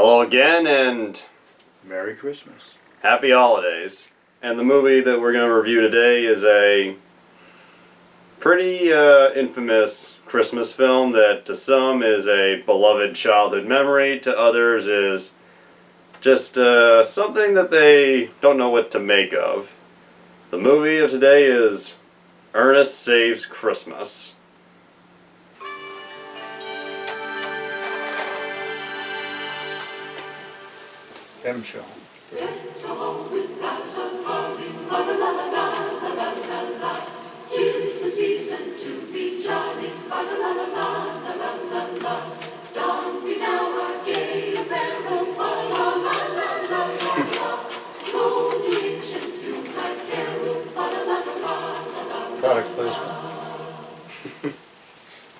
Hello again, and Merry Christmas. Happy Holidays. And the movie that we're going to review today is a pretty infamous Christmas film that to some is a beloved childhood memory, to others is just something that they don't know what to make of. The movie of today is Ernest Saves Christmas. M show. Tis the season to be jolly, la la la la la la la la. Don we now our gay apparel, la la la la la la. Roll the ancient Yuletide carol, la la la la la la. Product placement.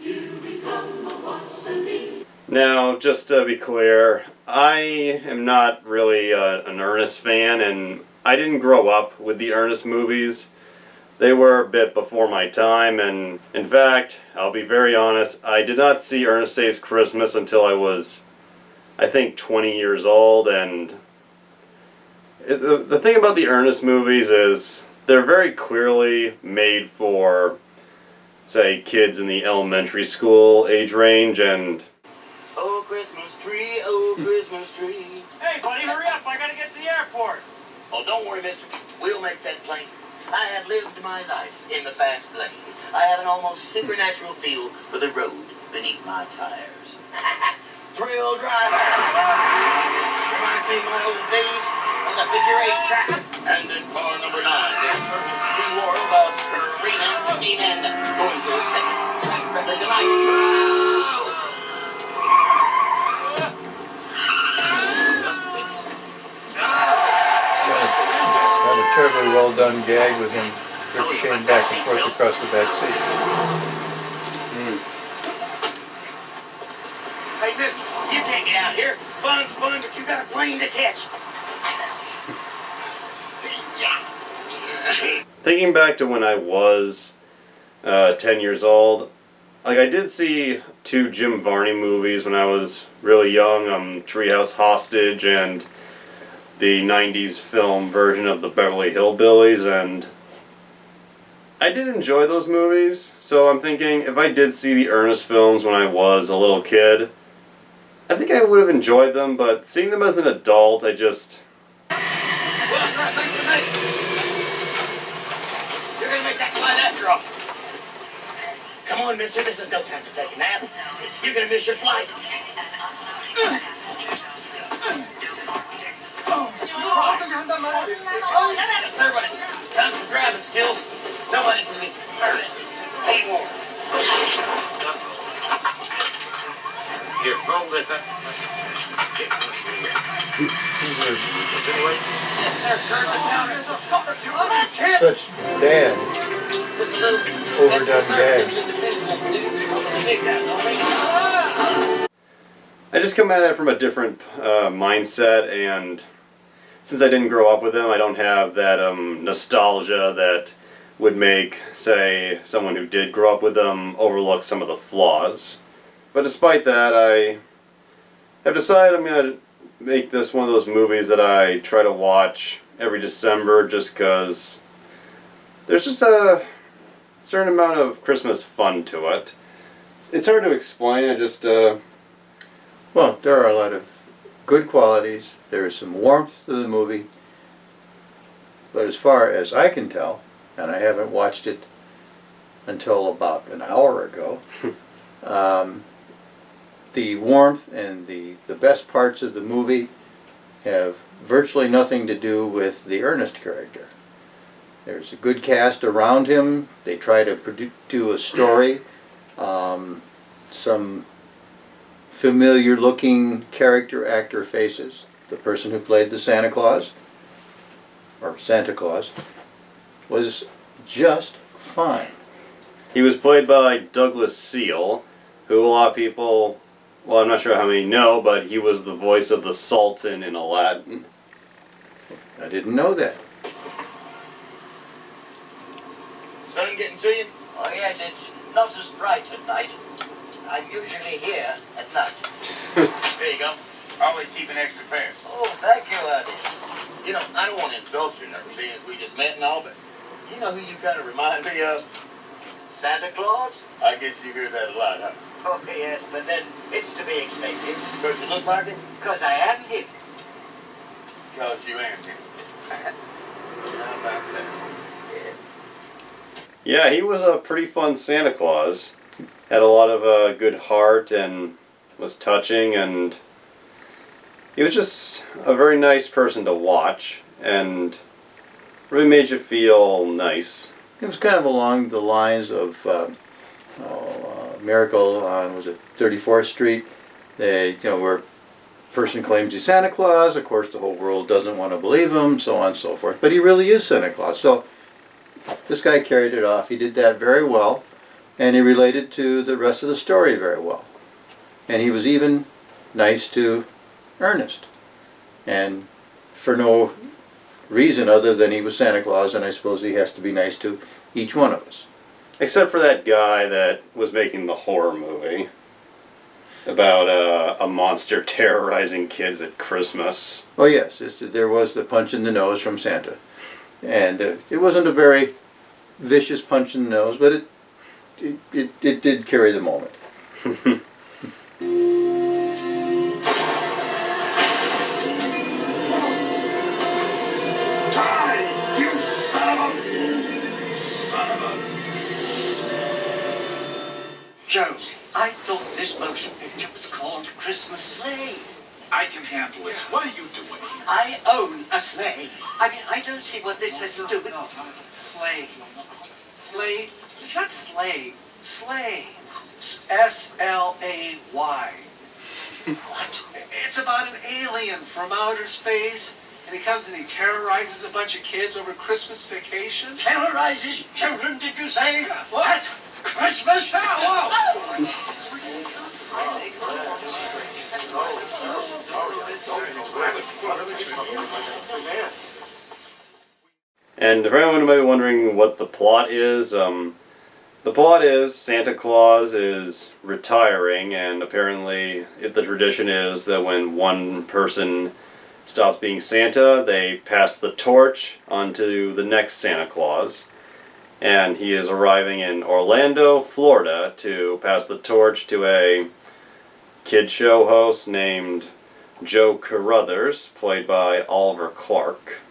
You become a Wassily. Now, just to be clear, I am not really an Ernest fan, and I didn't grow up with the Ernest movies. They were a bit before my time, and in fact, I'll be very honest, I did not see Ernest Saves Christmas until I was, I think, 20 years old, and the thing about the Ernest movies is they're very clearly made for, say, kids in the elementary school age range, and oh, Christmas tree. Hey, buddy, hurry up. I gotta get to the airport. Oh, don't worry, mister. We'll make that plane. I have lived my life in the fast lane. I have an almost supernatural feel for the road beneath my tires. Thrill drive. Reminds me of my old days on the figure-8 track. And in car number 9, this Ernest wore a bus careening, steaming, going to a second track record tonight. A terribly well done gag with him ricocheting back and forth across the back seat. Hey, mister, you can't get out here. Fun's fun, but you got a plane to catch. thinking back to when I was 10 years old, like I did see 2 Jim Varney movies when I was really young, Treehouse Hostage and the 90s film version of the Beverly Hillbillies, and I did enjoy those movies, so I'm thinking if I did see the Ernest films when I was a little kid, I think I would have enjoyed them, but seeing them as an adult, I just... Well, sir, thank you, mate. You're gonna make that flight after all. Come on, mister, this is no time to take a nap. You're gonna miss your flight. Sir, when it comes to driving skills, nobody can be Ernest. Hey, Warren. Here, roll this up. Yes, sir, curb the counter. Such bad, overdone gags. I just come at it from a different mindset, and since I didn't grow up with them, I don't have that nostalgia that would make, say, someone who did grow up with them overlook some of the flaws. But despite that, I have decided I'm going to make this one of those movies that I try to watch every December just because there's just a certain amount of Christmas fun to it. It's hard to explain, I just... Well, there are a lot of good qualities. There is some warmth to the movie. But as far as I can tell, and I haven't watched it until about an hour ago, the warmth and the best parts of the movie have virtually nothing to do with the Ernest character. There's a good cast around him. They try to do a story. Some familiar looking character actor faces. The person who played the Santa Claus, was just fine. He was played by Douglas Seal, who a lot of people, well, I'm not sure how many know, but he was the voice of the Sultan in Aladdin. I didn't know that. Sun getting to you? Oh, yes, it's not as bright at night. I'm usually here at night. There you go. Always keep an extra pair. Oh, thank you, Ernest. You know, I don't want to insult you or nothing, being as we just met and all, but you know who you kind of remind me of? Santa Claus? I guess you hear that a lot, huh? Oh, yes, but then it's to be expected. Because you look like him? Because I am him. Because you am him. How about that? Yeah, he was a pretty fun Santa Claus. Had a lot of good heart and was touching, and he was just a very nice person to watch and really made you feel nice. It was kind of along the lines of Miracle on, was it 34th Street? They, where a person claims he's Santa Claus. Of course, the whole world doesn't want to believe him, so on and so forth. But he really is Santa Claus. So this guy carried it off. He did that very well, and he related to the rest of the story very well. And he was even nice to Ernest, and for no reason other than he was Santa Claus, and I suppose he has to be nice to each one of us. Except for that guy that was making the horror movie about a monster terrorizing kids at Christmas. Oh yes, there was the punch in the nose from Santa, and it wasn't a very vicious punch in the nose, but it did carry the moment. Joe, I thought this motion picture was called Christmas Sleigh. I can handle this. What are you doing? I own a sleigh. I mean, I don't see what this has to do with... Sleigh. Sleigh. Not sleigh. Sleigh. S-L-A-Y. What? It's about an alien from outer space, and he comes and he terrorizes a bunch of kids over Christmas vacation. Terrorizes children, did you say? What? Christmas? And if anyone might be wondering what the plot is, the plot is Santa Claus is retiring, and apparently the tradition is that when one person stops being Santa, they pass the torch onto the next Santa Claus. And he is arriving in Orlando, Florida, to pass the torch to a kid show host named Joe Carruthers, played by Oliver Clark.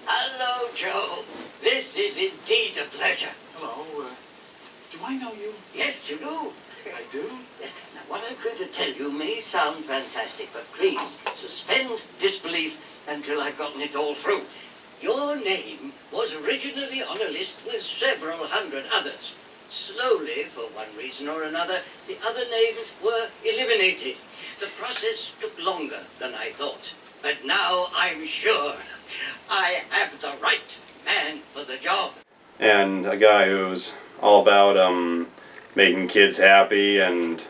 Hello, Joe. This is indeed a pleasure. Hello, do I know you? Yes, you do. I do? Yes. Now, what I'm going to tell you may sound fantastic, but please suspend disbelief until I've gotten it all through. Your name was originally on a list with several hundred others. Slowly, for one reason or another, the other names were eliminated. The process took longer than I thought. But now I'm sure I have the right man for the job. And a guy who's all about making kids happy and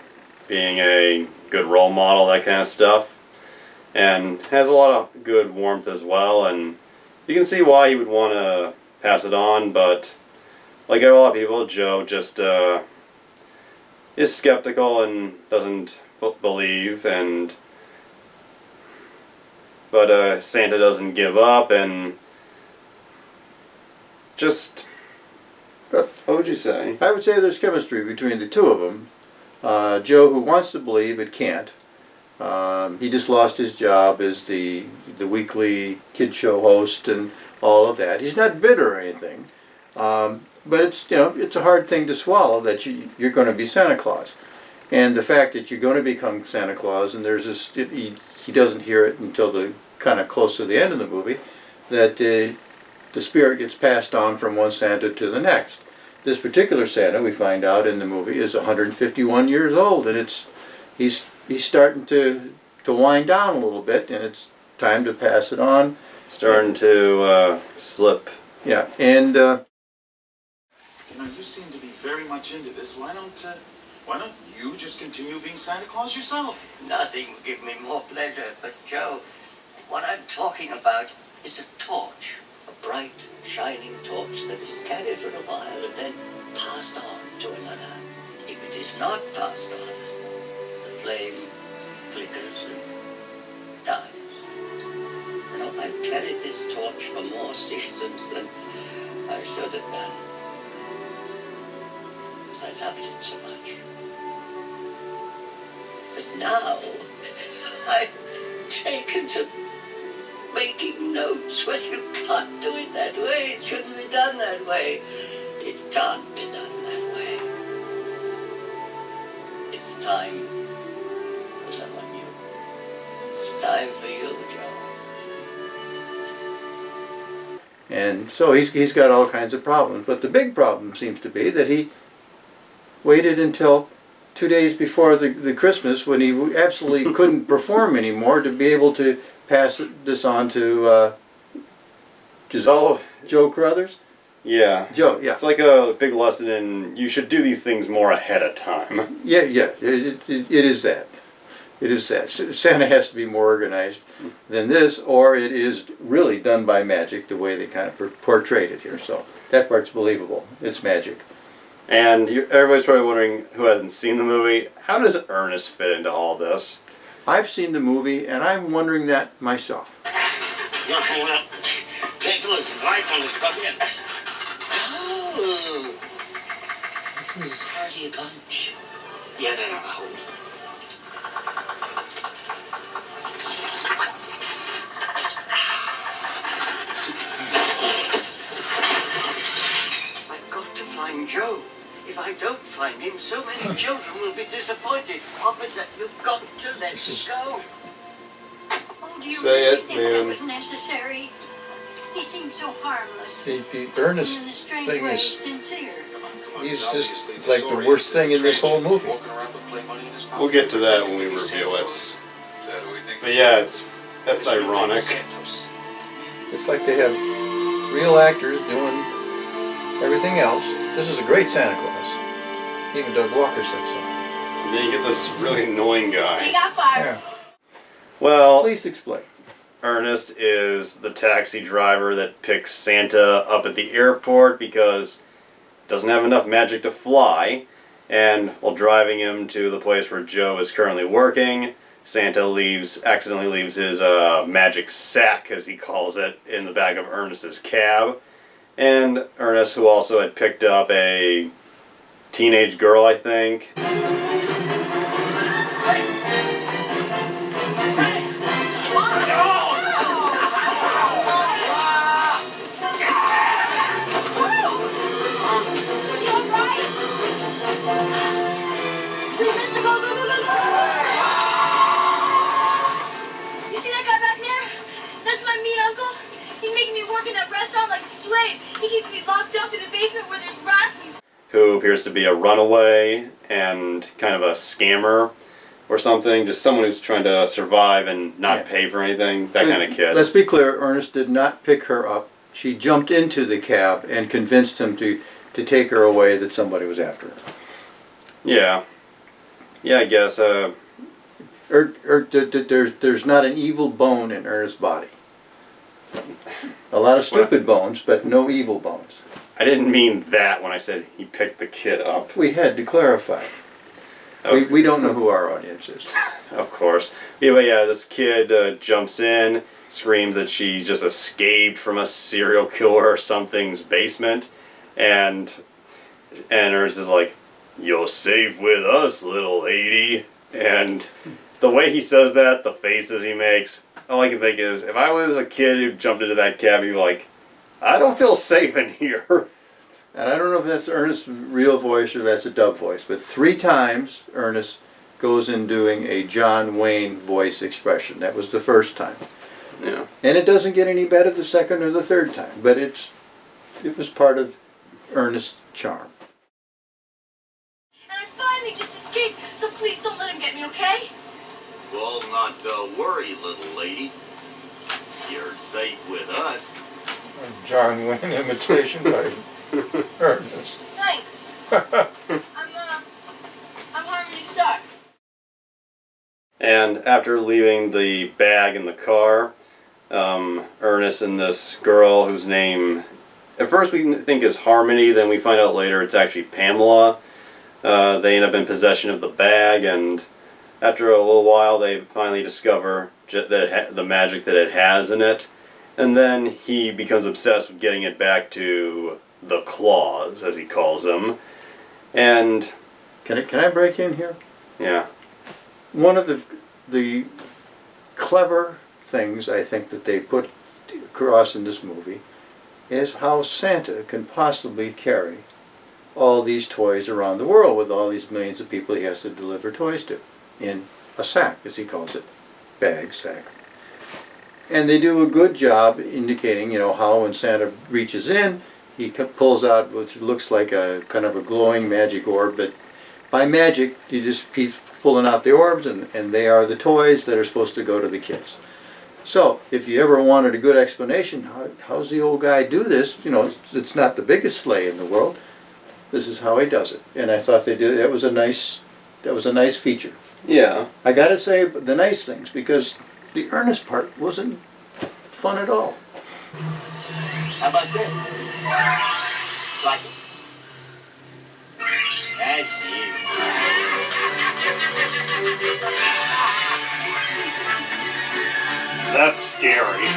being a good role model, that kind of stuff. And has a lot of good warmth as well, and you can see why he would want to pass it on, but like a lot of people, Joe just is skeptical and doesn't believe, but Santa doesn't give up, and just, what would you say? I would say there's chemistry between the two of them. Joe, who wants to believe but can't. He just lost his job as the weekly kid show host and all of that. He's not bitter or anything, but it's it's a hard thing to swallow that you're going to be Santa Claus, and the fact that you're going to become Santa Claus, and there's this he doesn't hear it until the kind of close to the end of the movie, that the spirit gets passed on from one Santa to the next. This particular Santa, we find out in the movie, is 151 years old, and he's starting to wind down a little bit, and it's time to pass it on. Starting to slip. Yeah, and You seem to be very much into this. Why don't you just continue being Santa Claus yourself? Nothing would give me more pleasure, but Joe, what I'm talking about is a torch. A bright, shining torch that is carried for a while and then passed on to another. If it is not passed on, the flame flickers and carried this torch for more seasons than I should have done. Because I loved it so much. But now, I've taken to making notes. Well, you can't do it that way. It shouldn't be done that way. It can't be done that way. It's time for someone new. It's time for you, Joe. And so he's got all kinds of problems. But the big problem seems to be that he waited until 2 days before the Christmas, when he absolutely couldn't perform anymore, to be able to pass this on to Joe Carruthers? Yeah. Joe, yeah. It's like a big lesson in you should do these things more ahead of time. Yeah, it is that. It is that. Santa has to be more organized than this, or it is really done by magic, the way they kind of portrayed it here. So that part's believable. It's magic. And everybody's probably wondering, who hasn't seen the movie, how does Ernest fit into all this? I've seen the movie, and I'm wondering that myself. You want to hang out? Take some of those lights on this bucket. Oh. This is party punch. Yeah, that ought to hold. I've got to find Joe. If I don't find him, so many children will be disappointed. Officer, you've got to let me go. Oh, do you Say really it, think ma'am. that was necessary? He seems so harmless. The Ernest And in a strange thing way, is, sincere. he's just like the worst thing in this whole movie. We'll get to that when we review it. But yeah, that's ironic. It's like they have real actors doing everything else. This is a great Santa Claus. Even Doug Walker said so. And then you get this really annoying He guy. got fired. Yeah. Well, Please explain. Ernest is the taxi driver that picks Santa up at the airport because he doesn't have enough magic to fly. And while driving him to the place where Joe is currently working, Santa accidentally leaves his magic sack, as he calls it, in the back of Ernest's cab. And Ernest, who also had picked up a teenage girl, I think. Is he all right? Please, Mr. Go, go, go, go, go. You see that guy back there? That's my mean uncle. He's making me work in that restaurant like a slave. He keeps me locked up in the basement where there's rats and... Who appears to be a runaway and kind of a scammer or something. Just someone who's trying to survive and not pay for anything. That kind of kid. Let's be clear, Ernest did not pick her up. She jumped into the cab and convinced him to take her away, that somebody was after her. Yeah. Yeah, I guess. There's not an evil bone in Ernest's body. A lot of stupid bones, but no evil bones. I didn't mean that when I said he picked the kid up. We had to clarify. We don't know who our audience is. Of course. Anyway, yeah, this kid jumps in, screams that she just escaped from a serial killer or something's basement, and Ernest is like, "You're safe with us, little lady." And the way he says that, the faces he makes, all I can think is, if I was a kid who jumped into that cab, he'd be like, "I don't feel safe in here." And I don't know if that's Ernest's real voice or that's a dub voice, but 3 times Ernest goes in doing a John Wayne voice expression. That was the first time. Yeah. And it doesn't get any better the second or the third time, but it was part of Ernest's charm. And I finally just escaped, so please don't let him get me, okay? Well, not worry, little lady. You're safe with us. John Wayne imitation by Ernest. Thanks. I'm Harmony Stark. And after leaving the bag in the car, Ernest and this girl whose name, at first we think is Harmony, then we find out later it's actually Pamela. They end up in possession of the bag, and after a little while they finally discover the magic that it has in it. And then he becomes obsessed with getting it back to the Claus, as he calls them. And Can I break in here? yeah, One of the clever things I think that they put across in this movie is how Santa can possibly carry all these toys around the world with all these millions of people he has to deliver toys to in a sack, as he calls it, bag, sack. And they do a good job indicating, you know, how when Santa reaches in, he pulls out what looks like a kind of a glowing magic orb, but by magic, you just keep pulling out the orbs, and they are the toys that are supposed to go to the kids. So, if you ever wanted a good explanation, how's the old guy do this? You know, it's not the biggest sleigh in the world. This is how he does it, and I thought they did. That was a nice feature. yeah. I got to say the nice things, because the Ernest part wasn't fun at all. How about this? Like it. Thank you. That's scary.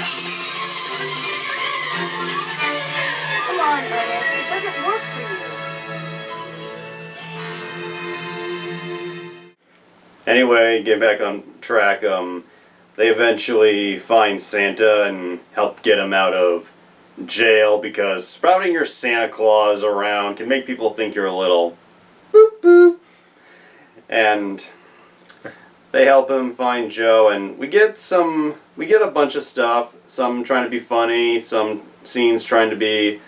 Come on, Ernest. It doesn't work for you. Anyway, get back on track. They eventually find Santa and help get him out of jail, because sprouting your Santa Claus around can make people think you're a little boop boop. And they help him find Joe, and we get a bunch of stuff. Some trying to be funny, some scenes trying to be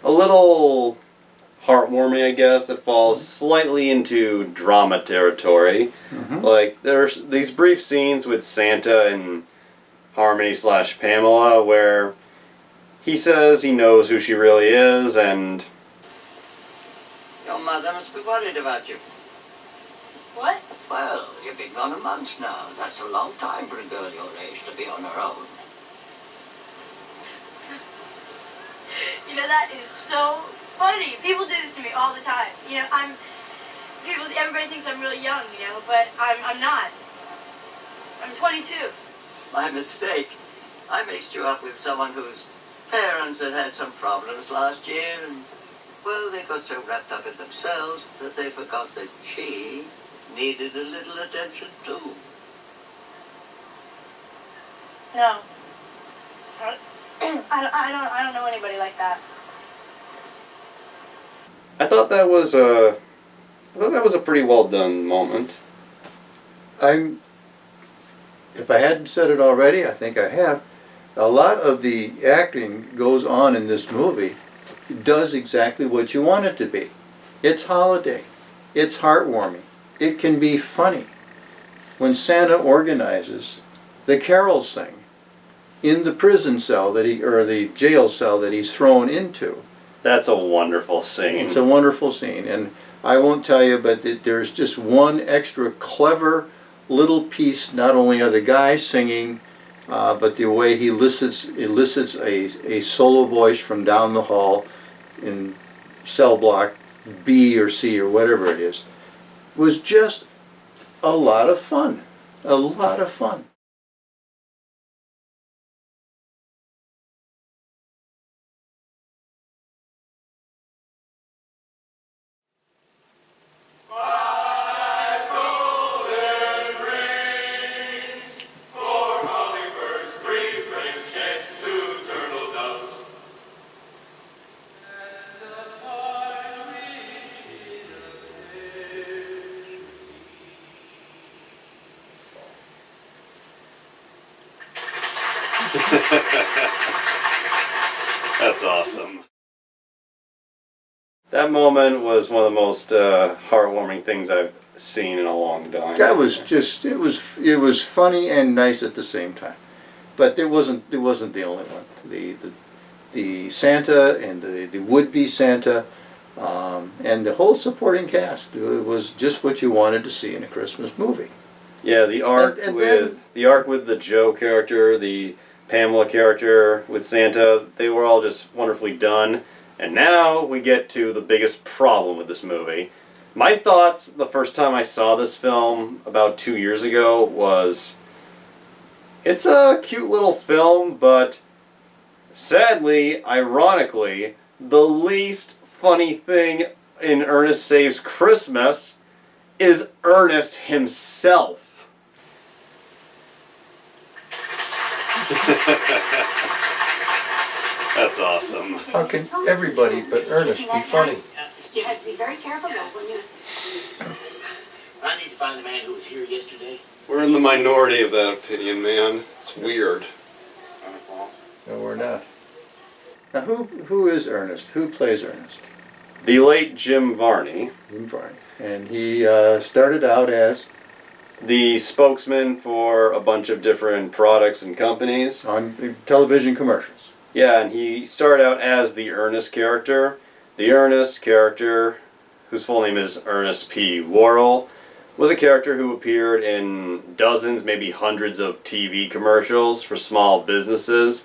a little heartwarming, I guess, that falls slightly into drama territory. Like, there's these brief scenes with Santa and Harmony/Pamela where he says he knows who she really is, and Your mother must be worried about you. What? Well, you've been gone a month now. That's a long time for a girl your age to be on her own. You know, that is so funny. People do this to me all the time. You know, everybody thinks I'm really young, you know, but I'm not. I'm 22. My mistake. I mixed you up with someone whose parents had had some problems last year, and, well, they got so wrapped up in themselves that they forgot that she needed a little attention too. No. I don't know anybody like that. I thought that was a pretty well done moment. If I hadn't said it already, I think I have. A lot of the acting goes on in this movie. It does exactly what you want it to be. It's holiday. It's heartwarming. It can be funny. When Santa organizes the carol sing in the prison cell or the jail cell that he's thrown into. That's a wonderful scene. It's a wonderful scene, and I won't tell you, but there's just one extra clever little piece. Not only are the guys singing, but the way he elicits a solo voice from down the hall in cell block B or C or whatever it is, was just a lot of fun. A lot of fun. That's awesome. That moment was one of the most heartwarming things I've seen in a long time. That was just it was funny and nice at the same time, but it wasn't the only one. The Santa and the would-be Santa and the whole supporting cast, it was just what you wanted to see in a Christmas movie. Yeah, the arc with the Joe character, the Pamela character with Santa, they were all just wonderfully done. And now we get to the biggest problem with this movie. My thoughts the first time I saw this film about 2 years ago was, it's a cute little film, but Sadly, ironically, the least funny thing in Ernest Saves Christmas is Ernest himself. That's awesome. How can everybody but Ernest be funny? You have to be very careful though when you... I need to find the man who was here yesterday. We're in the minority of that opinion, man. It's weird. No, we're not. Now, who is Ernest? Who plays Ernest? The late Jim Varney, Jim Varney. And he started out as the spokesman for a bunch of different products and companies. on television commercials. Yeah, and he started out as the Ernest character. The Ernest character, whose full name is Ernest P. Worrell, was a character who appeared in dozens, maybe hundreds of TV commercials for small businesses,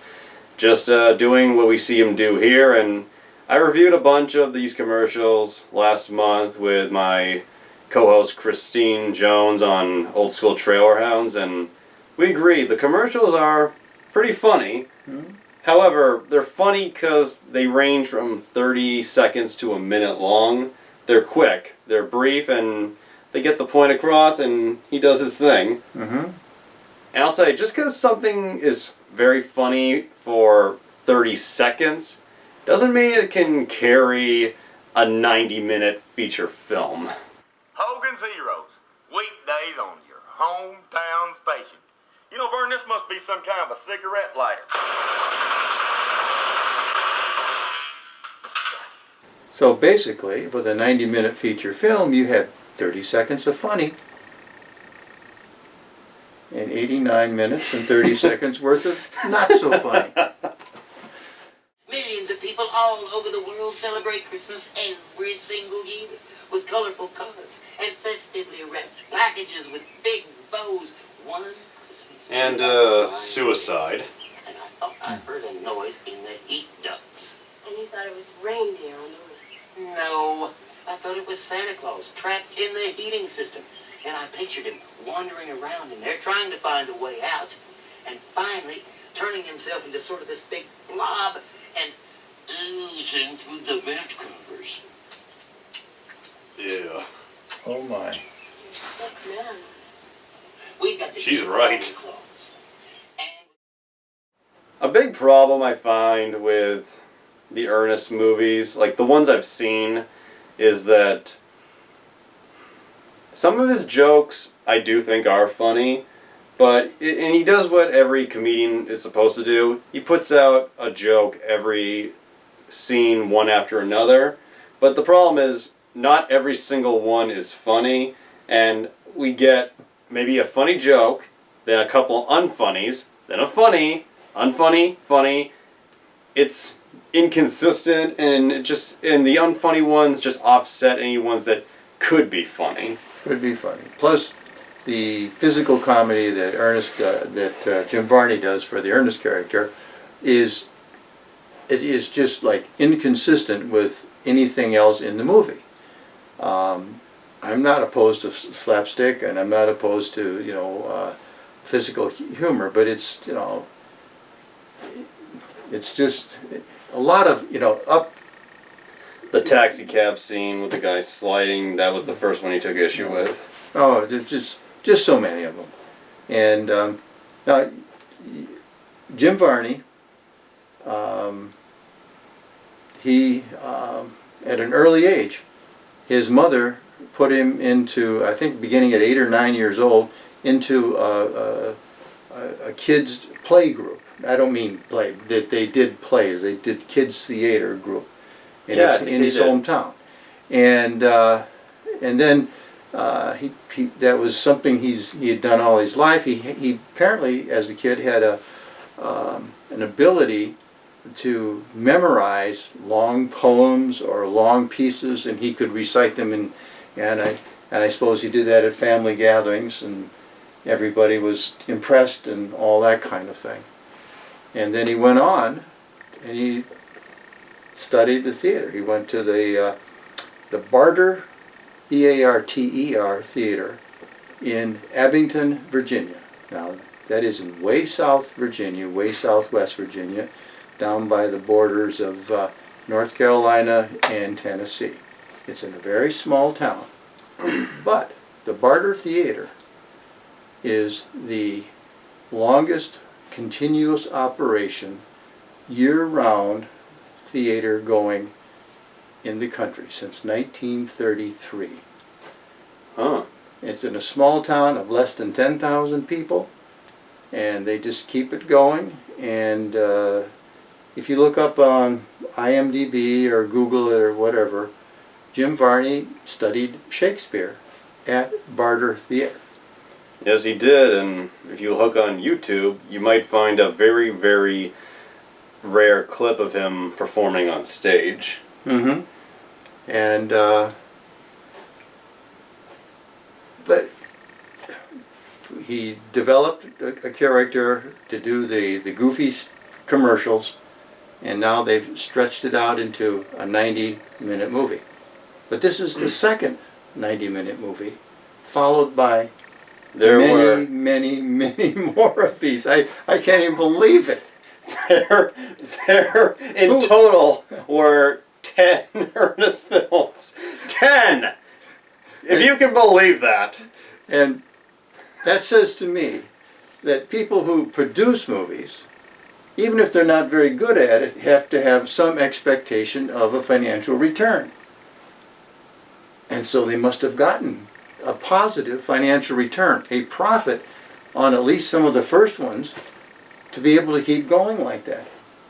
just doing what we see him do here. And I reviewed a bunch of these commercials last month with my co-host Christine Jones on Old School Trailer Hounds, and we agreed the commercials are pretty funny. Mm-hmm. However, they're funny because they range from 30 seconds to a minute long. They're quick, they're brief, and they get the point across, and he does his thing. Mm-hmm. And I'll say, just because something is very funny for 30 seconds doesn't mean it can carry a 90-minute feature film. Hogan's Heroes, weekdays on your hometown station. You know, Vern, this must be some kind of a cigarette lighter. So basically, with a 90-minute feature film, you had 30 seconds of funny and 89 minutes and 30 seconds worth of not so funny. Millions of people all over the world celebrate Christmas every single year with colorful cards and festively wrapped packages with big bows. One Christmas And suicide. and I thought I heard a noise in the heat ducts. And you thought it was reindeer on the roof. No, I thought it was Santa Claus trapped in the heating system. And I pictured him wandering around in there trying to find a way out. And finally turning himself into sort of this big blob and oozing through the vent covers. Yeah. Oh my. You're a sick man, Ernest. We've got to She's get right. Santa Claus. And A big problem I find with the Ernest movies, like the ones I've seen, is that some of his jokes I do think are funny, and he does what every comedian is supposed to do. He puts out a joke every scene, one after another, but the problem is not every single one is funny, and we get maybe a funny joke, then a couple unfunnies, then a funny, unfunny, funny. It's inconsistent, and the unfunny ones just offset any ones that could be funny. Could be funny. Plus, the physical comedy that Jim Varney does for the Ernest character is just like inconsistent with anything else in the movie. I'm not opposed to slapstick, and I'm not opposed to physical humor, but it's just a lot of up. The taxi cab scene with the guy sliding, that was the first one he took issue with. Oh, there's just so many of them. And now, Jim Varney, he, at an early age, his mother put him into, I think beginning at 8 or 9 years old, into a kids' play group. I don't mean play, that they did plays, they did kids' theater group in his hometown. And then that was something he had done all his life. He apparently, as a kid, had an ability to memorize long poems or long pieces, and he could recite them. And I suppose he did that at family gatherings, and everybody was impressed and all that kind of thing. And then he went on, and he studied the theater. He went to the Barter, Bearter Theater in Abington, Virginia. Now, that is in way South Virginia, way Southwest Virginia. down by the borders of North Carolina and Tennessee. It's in a very small town. But the Barter Theater is the longest continuous operation, year-round theater going in the country since 1933. Huh. It's in a small town of less than 10,000 people, and they just keep it going. And if you look up on IMDb or Google it or whatever, Jim Varney studied Shakespeare at Barter Theater. Yes, he did, and if you look on YouTube, you might find a very, very rare clip of him performing on stage. Mm-hmm. And but he developed a character to do the goofy commercials, and now they've stretched it out into a 90-minute movie. But this is the second 90-minute movie, followed by many more of these. I can't even believe it. There in total were 10 Ernest films. 10! If you can believe that. And that says to me that people who produce movies, even if they're not very good at it, have to have some expectation of a financial return. And so they must have gotten a positive financial return, a profit on at least some of the first ones, to be able to keep going like that.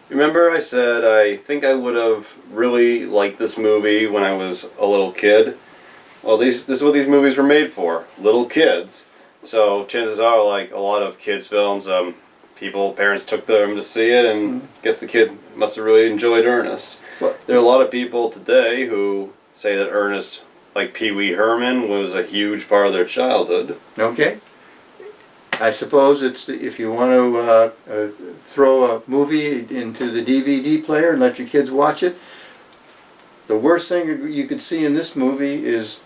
Remember I said I think I would have really liked this movie when I was a little kid? Well, this is what these movies were made for, little kids. So chances are, like a lot of kids' films, parents took them to see it, and I guess the kid must have really enjoyed Ernest. What? There are a lot of people today who say that Ernest, like Pee Wee Herman, was a huge part of their childhood. Okay. I suppose if you want to throw a movie into the DVD player and let your kids watch it, the worst thing you could see in this movie is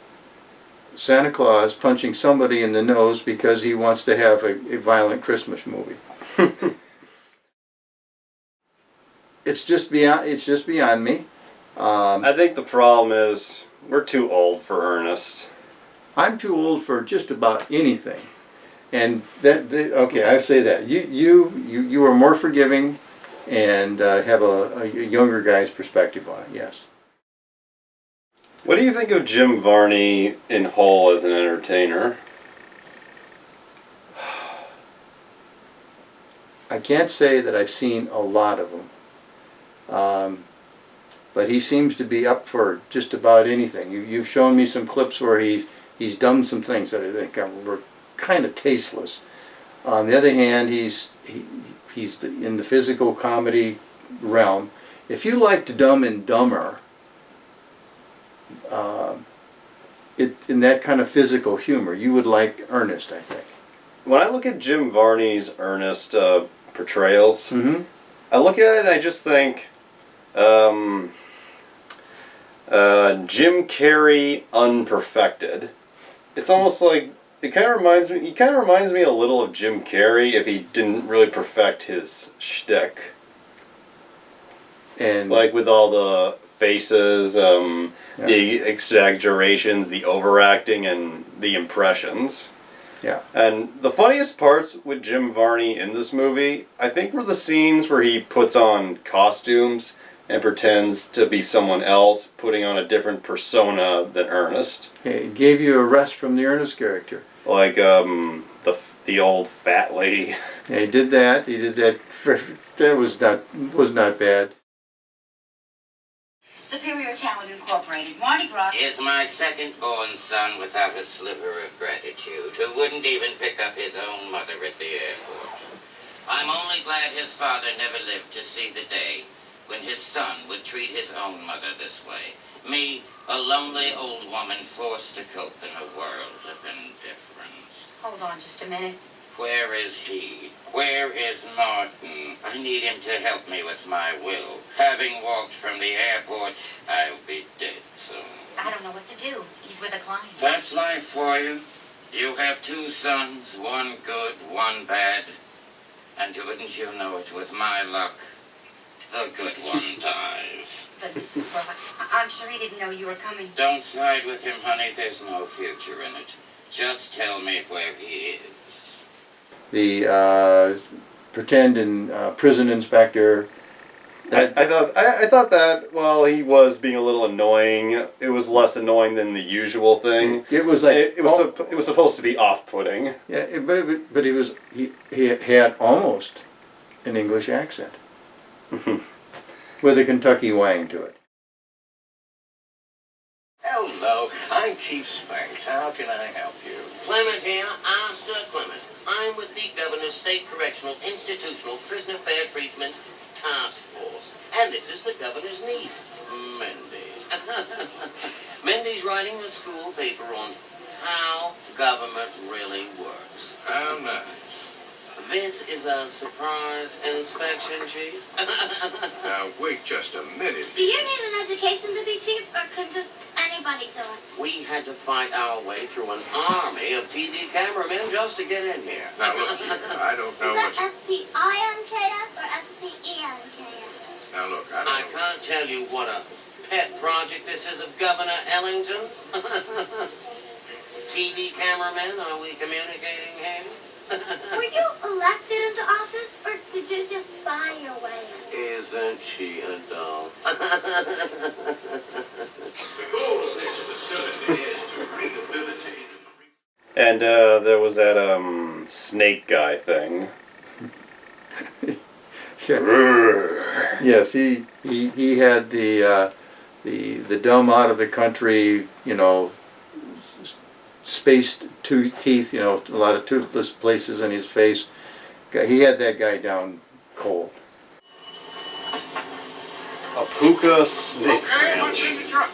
Santa Claus punching somebody in the nose because he wants to have a violent Christmas movie. It's just beyond me. I think the problem is we're too old for Ernest. I'm too old for just about anything. And okay, I say that. You are more forgiving and have a younger guy's perspective on it, yes. What do you think of Jim Varney in whole as an entertainer? I can't say that I've seen a lot of them, but he seems to be up for just about anything. You've shown me some clips where he's done some things that I think were kind of tasteless. On the other hand, he's in the physical comedy realm. If you liked Dumb and Dumber, in that kind of physical humor, you would like Ernest, I think. When I look at Jim Varney's Ernest portrayals, I look at it and I just think Jim Carrey unperfected. It's almost like he kind of reminds me a little of Jim Carrey if he didn't really perfect his shtick. And like with all the faces, the exaggerations, the overacting, and the impressions. Yeah. And the funniest parts with Jim Varney in this movie, I think, were the scenes where he puts on costumes and pretends to be someone else, putting on a different persona than Ernest. It gave you a rest from the Ernest character. Like the old fat lady. Yeah, he did that. That was not bad. Superior Talent Incorporated, Mardi Gras Is my second-born son without a sliver of gratitude, who wouldn't even pick up his own mother at the airport. I'm only glad his father never lived to see the day when his son would treat his own mother this way. Me, a lonely old woman forced to cope in a world of indifference. Hold on just a minute. Where is he? Where is Martin? I need him to help me with my will. Having walked from the airport, I'll be dead soon. I don't know what to do. He's with a client. That's life for you. You have two sons, one good, one bad. And wouldn't you know it, with my luck, A good one dies. But Mrs. Crawford, I'm sure he didn't know you were coming. Don't side with him, honey. There's no future in it. Just tell me where he is. The pretend prison inspector. I thought that while he was being a little annoying, it was less annoying than the usual thing. It was like it was supposed to be off-putting. Yeah, but he had almost an English accent with a Kentucky wang to it. Hello, I'm Chief Spanks. How can I help you? Clement here, Master Clement. I'm with the Governor's State Correctional Institutional Prisoner Fair Treatment Task Force. And this is the Governor's niece, Mindy. Mindy's writing a school paper on how government really works. How nice. This is a surprise inspection, Chief. Now, wait just a minute. Do you need an education to be chief, or could just anybody do it? We had to fight our way through an army of TV cameramen just to get in here. Now, look here, I don't know Is what that SPINKS or SPENKS? Now, look, I I don't know. can't tell you what a pet project this is of Governor Ellington's. TV cameramen, are we communicating here? Were you elected into office, or did you just buy your way in? Isn't she a doll? The goal of this facility is to rehabilitate. And there was that snake guy thing. Yes, he had the dumb out of the country, spaced teeth, a lot of toothless places in his face. He had that guy down cold. A puka snake Okay, what's ranch. in the truck?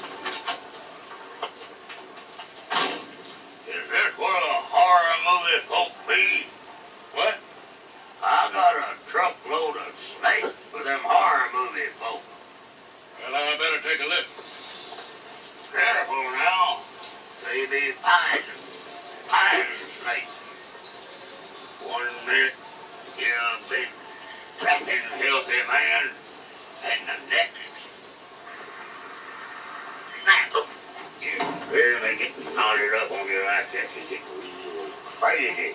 Is this what a horror movie folk be? What? I got a truckload of snakes for them horror movie folk. Well, I better take a look. Careful now. They be poison snakes. One minute, you're a big, cracking, filthy man, and the next, snap. You really get knotted up on your assets and get real crazy,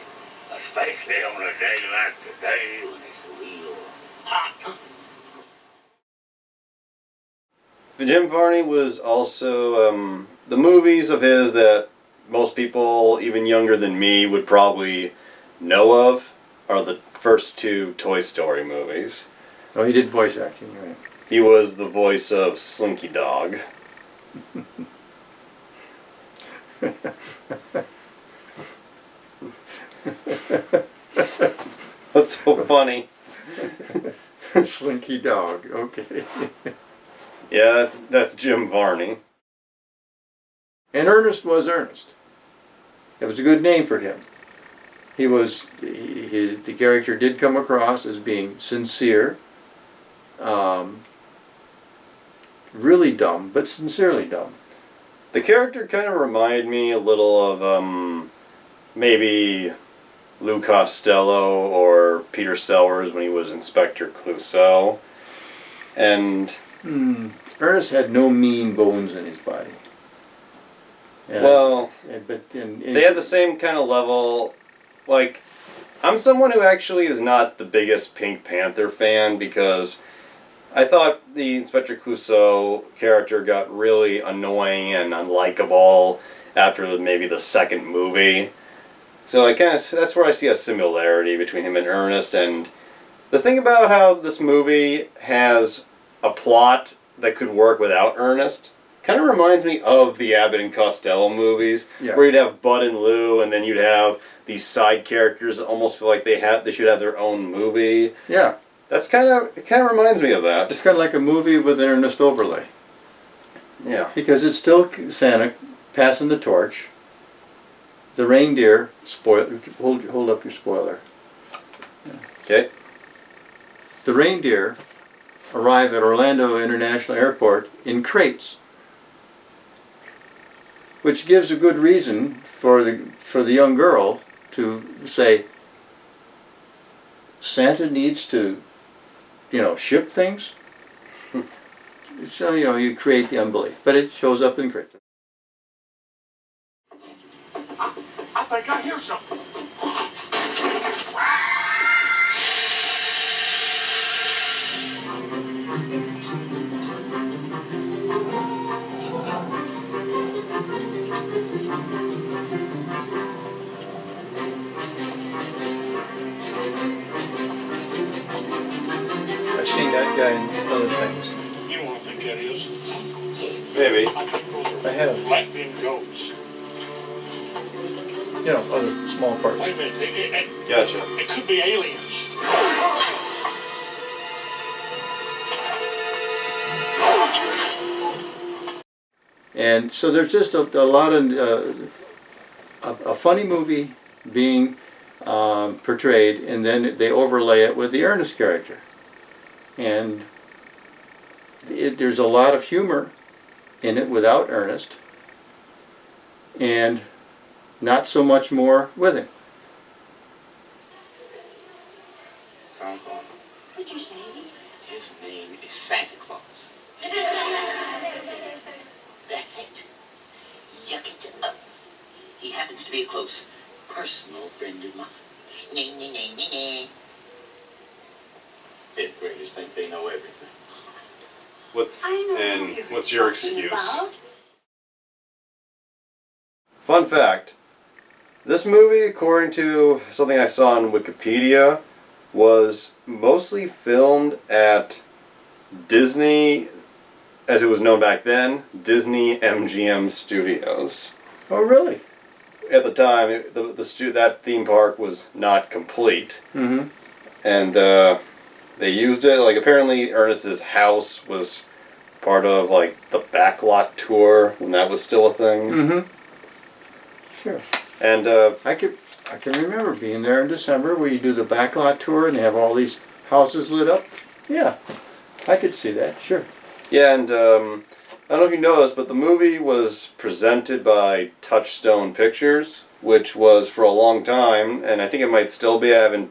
especially on a day like today when it's real hot. Jim Varney was also the movies of his that most people, even younger than me, would probably know of are the first two Toy Story movies. Oh, he did voice acting, right? He was the voice of Slinky Dog. That's so funny. Slinky Dog, okay. Yeah, that's Jim Varney. And Ernest was Ernest. It was a good name for him. The character did come across as being sincere, really dumb, but sincerely dumb. The character kind of reminded me a little of maybe Lou Costello or Peter Sellers when he was Inspector Clouseau. And Ernest had no mean bones in his body. They had the same kind of level. Like, I'm someone who actually is not the biggest Pink Panther fan because I thought the Inspector Clouseau character got really annoying and unlikable after maybe the second movie. So that's where I see a similarity between him and Ernest. And the thing about how this movie has a plot that could work without Ernest kind of reminds me of the Abbott and Costello movies, where you'd have Bud and Lou, and then you'd have these side characters that almost feel like they should have their own movie. Yeah. It kind of reminds me of that. It's kind of like a movie with an Ernest overlay. Yeah. Because it's still Santa passing the torch. The reindeer, hold up your spoiler. Okay. The reindeer arrive at Orlando International Airport in crates, which gives a good reason for the young girl to say, Santa needs to, ship things. So, you know, you create the unbelief. But it shows up in crypto. I think I hear something. I've seen that guy in other things. You know what I think that is? Maybe. I think those are I have. Latvian goats. You know, other small parts. Wait a minute. Gotcha. It could be aliens. And so there's just a lot of a funny movie being portrayed, and then they overlay it with the Ernest character. And there's a lot of humor in it without Ernest, and not so much more with him. What'd you say? His name is Santa Claus. That's it. Yuck it up. He happens to be a close personal friend of mine. Nah, nah, nah, nah, nah. Fifth graders think they know everything. What? And what's your excuse? Fun fact. This movie, according to something I saw on Wikipedia, was mostly filmed at Disney, as it was known back then, Disney MGM Studios. Oh, really? At the time, that theme park was not complete. Mm-hmm. And they used it, like, apparently Ernest's house was part of, like, the backlot tour when that was still a thing. Mm-hmm. Sure. And I can remember being there in December where you do the backlot tour and they have all these houses lit up. Yeah, I could see that, sure. yeah, and I don't know if you know this, but the movie was presented by Touchstone Pictures, which was for a long time, and I think it might still be. I haven't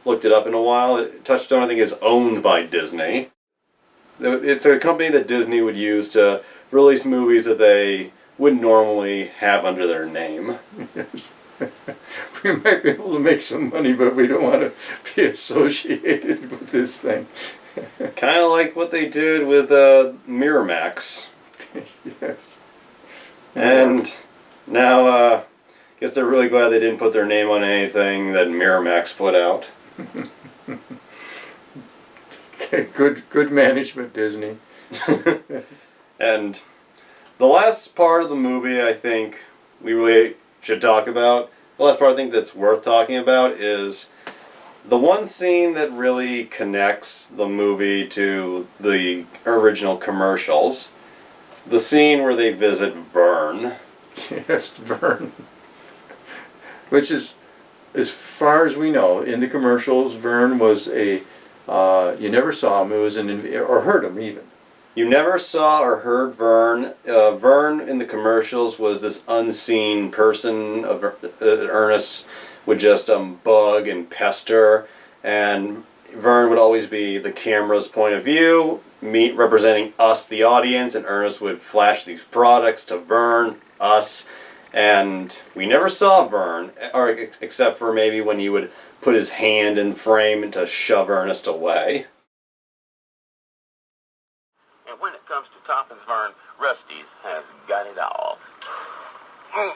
looked it up in a while. Touchstone, I think, is owned by Disney. It's a company that Disney would use to release movies that they wouldn't normally have under their name. Yes. We might be able to make some money, but we don't want to be associated with this thing. Kind of like what they did with Miramax. Yes. And now, I guess they're really glad they didn't put their name on anything that Miramax put out. Okay, good management, Disney. And the last part of the movie I think we really should talk about, the last part I think that's worth talking about is the one scene that really connects the movie to the original commercials. The scene where they visit Vern. Yes, Vern. Which is, as far as we know, in the commercials, Vern was a, you never saw him, it was or heard him even. You never saw or heard Vern. Vern in the commercials was this unseen person of Ernest would just bug and pester, and Vern would always be the camera's point of view, representing us, the audience, and Ernest would flash these products to Vern, us, and we never saw Vern, or except for maybe when he would put his hand in frame to shove Ernest away. And when it comes to toppings, Vern, Rusty's has got it all. Am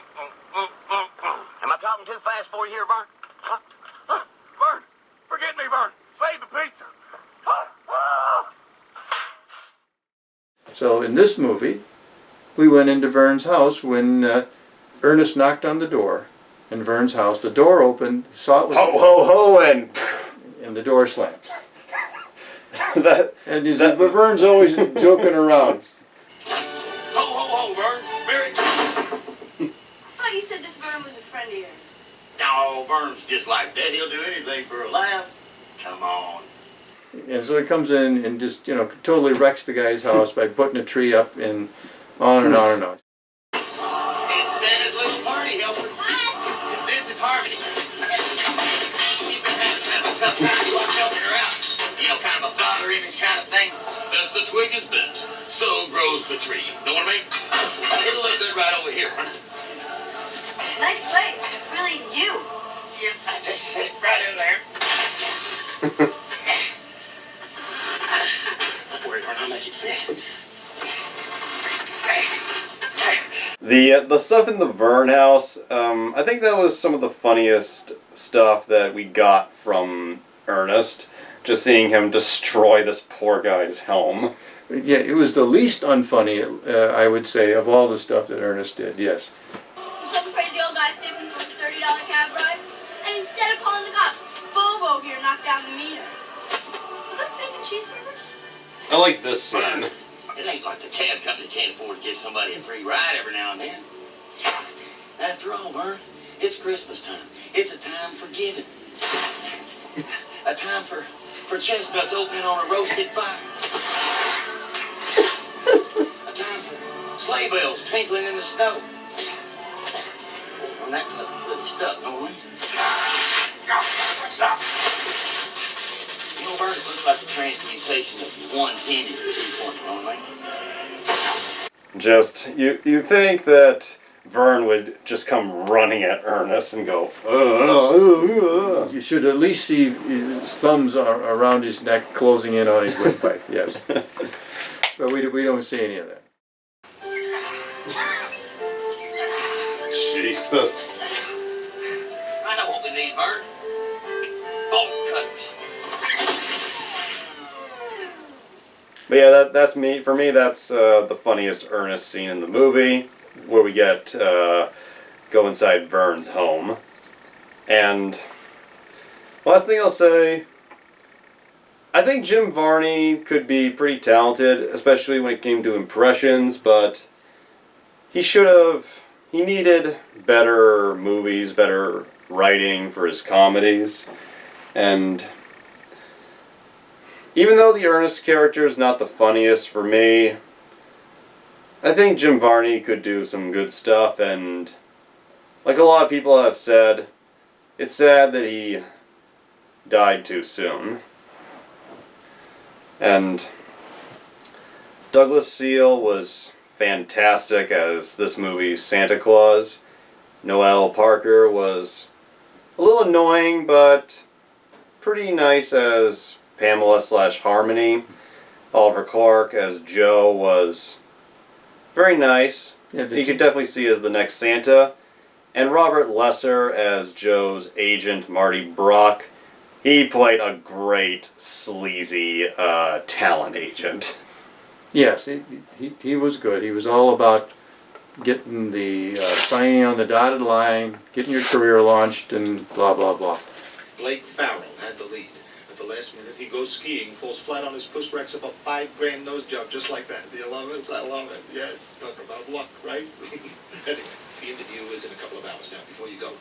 I talking too fast for you here, Vern? Vern, forget me, Vern. Save the pizza. So in this movie, we went into Vern's house when Ernest knocked on the door in Vern's house. The door opened, saw it was... Ho, ho, ho, and the door slammed. That, and he said, but Vern's always joking around. Ho, ho, ho, Vern. Merry. I thought you said this Vern was a friend of yours. No, Vern's just like that. He'll do anything for a laugh. Come on. And so he comes in and just, you know, totally wrecks the guy's house by putting a tree up and on and on and on. It's Santa's little party helper. This is Harmony. You've been having a tough time helping her out. You know, kind of a father image kind of thing. Does the twig is bent, so grows the tree. Know what I mean? It'll look good right over here. Nice place. It's really you. Yep, I just sit right in there. Don't worry, I'll make it fit. The stuff in the Vern house, I think that was some of the funniest stuff that we got from Ernest. Just seeing him destroy this poor guy's home. Yeah, it was the least unfunny, I would say, of all the stuff that Ernest did, yes. Some crazy old guy stepping for a $30 cab ride, and instead of calling the cops, Bobo here knocked down the meter. Are those bacon cheeseburgers? I like this scene. It ain't like the cab company can't afford to give somebody a free ride every now and then. After all, Vern, it's Christmas time. It's a time for giving. A time for chestnuts opening on a roasted fire. A time for sleigh bells tinkling in the snow. And that puppy's really stuck, don't it? You know, Vern, it looks like a transmutation of 110 to 220, don't it? Just, you think that Vern would just come running at Ernest and go, You should at least see his thumbs around his neck closing in on his windpipe, yes. But we don't see any of that. Jesus. I know what we need, Vern. Bolt cutters. But yeah, that's me. For me, that's the funniest Ernest scene in the movie, where we get go inside Vern's home. And last thing I'll say, I think Jim Varney could be pretty talented, especially when it came to impressions, but he needed better movies, better writing for his comedies. And even though the Ernest character is not the funniest for me, I think Jim Varney could do some good stuff, and like a lot of people have said, it's sad that he died too soon. And Douglas Seal was fantastic as this movie's Santa Claus. Noel Parker was a little annoying, but pretty nice as Pamela/Harmony. Oliver Clark as Joe was very nice. Yeah, You could definitely see as the next Santa. And Robert Lesser as Joe's agent, Marty Brock. He played a great, sleazy talent agent. Yes, he was good. He was all about getting the signing on the dotted line, getting your career launched, and blah, blah, blah. Blake Farrell had the lead. At the last minute, he goes skiing, falls flat on his puss, racks up a $5,000 nose job just like that. Do you love it? I love it. Yes, talk about luck, right? Anyway, the interview is in a couple of hours now. Before you go,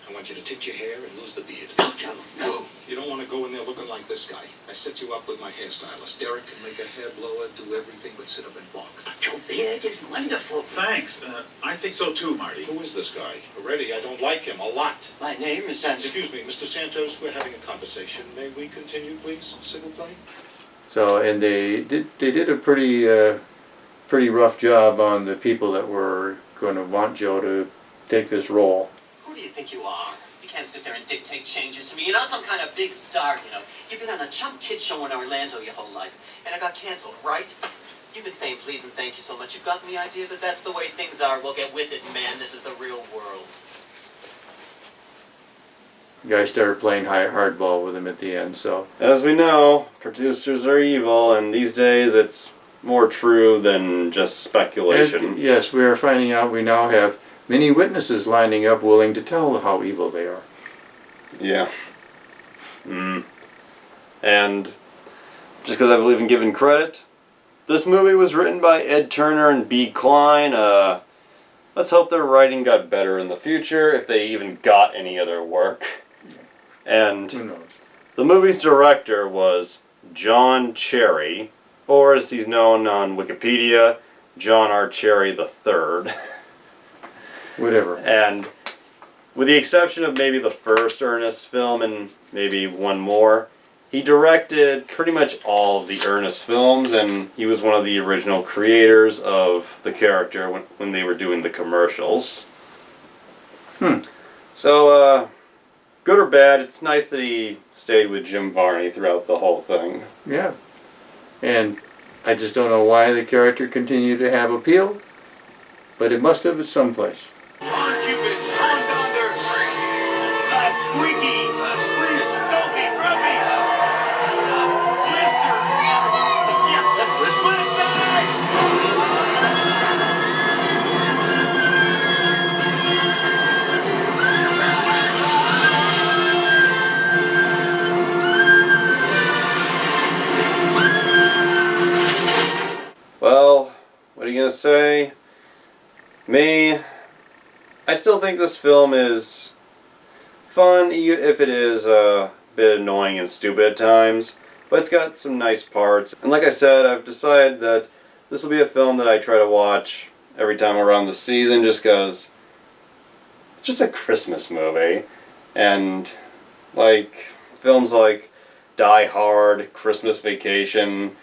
I want you to tint your hair and lose the beard. No, Joe, no. You don't want to go in there looking like this guy. I set you up with my hairstylist. Derek can make a hair blower, do everything but sit up and balk. Your beard is wonderful. Thanks. I think so too, Marty. Who is this guy? Already, I don't like him a lot. My name is Santos. Excuse me, Mr. Santos, we're having a conversation. May we continue, please? S'il vous plaît? So, and they did a pretty rough job on the people that were going to want Joe to take this role. Who do you think you are? You can't sit there and dictate changes to me. You're not some kind of big star, you know. You've been on a chump kid show in Orlando your whole life, and it got canceled, right? You've been saying please and thank you so much. You've gotten the idea that that's the way things are. Well, get with it, man. This is the real world. The guy started playing hardball with him at the end, so. As we know, producers are evil, and these days it's more true than just speculation. And, yes, we are finding out we now have many witnesses lining up willing to tell how evil they are. Yeah. And just because I believe in giving credit, this movie was written by Ed Turner and B. Klein. Let's hope their writing got better in the future, if they even got any other work. And Who knows? the movie's director was John Cherry, or as he's known on Wikipedia, John R. Cherry III. Whatever. And with the exception of maybe the first Ernest film and maybe one more, He directed pretty much all of the Ernest films, and he was one of the original creators of the character when they were doing the commercials. So, good or bad, it's nice that he stayed with Jim Varney throughout the whole thing. Yeah. And I just don't know why the character continued to have appeal, but it must have at some place. On Cupid, on Thunder, Squeaky, Squeak, Dopey, Grumpy, Blister. Yeah, that's good. Well, what are you gonna say? Me, I still think this film is fun, if it is a bit annoying and stupid at times, but it's got some nice parts. And like I said, I've decided that this will be a film that I try to watch every time around the season, just because it's just a Christmas movie. And like films like Die Hard, Christmas Vacation,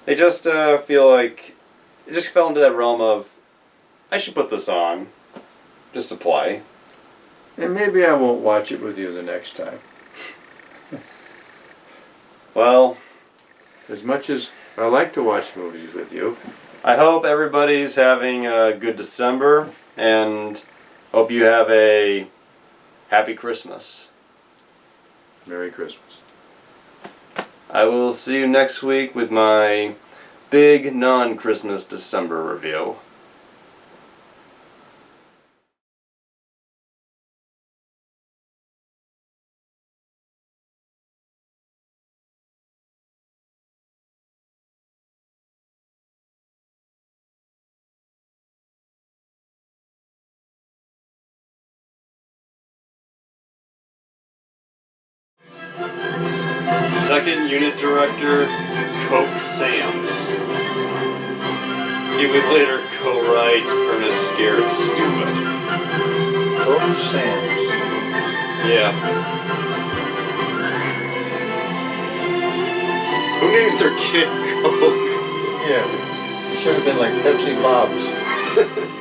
they just feel like it just fell into that realm of I should put this on just to play. And maybe I won't watch it with you the next time. Well, as much as I like to watch movies with you, I hope everybody's having a good December, and hope you have a happy Christmas. Merry Christmas. I will see you next week with my big non-Christmas December review. Second unit director, Coke Sam's. He would later co-write Ernest Scared Stupid. Coke Sam's. Yeah. Who names their kid Coke? Yeah, it should have been like Pepsi Bob's.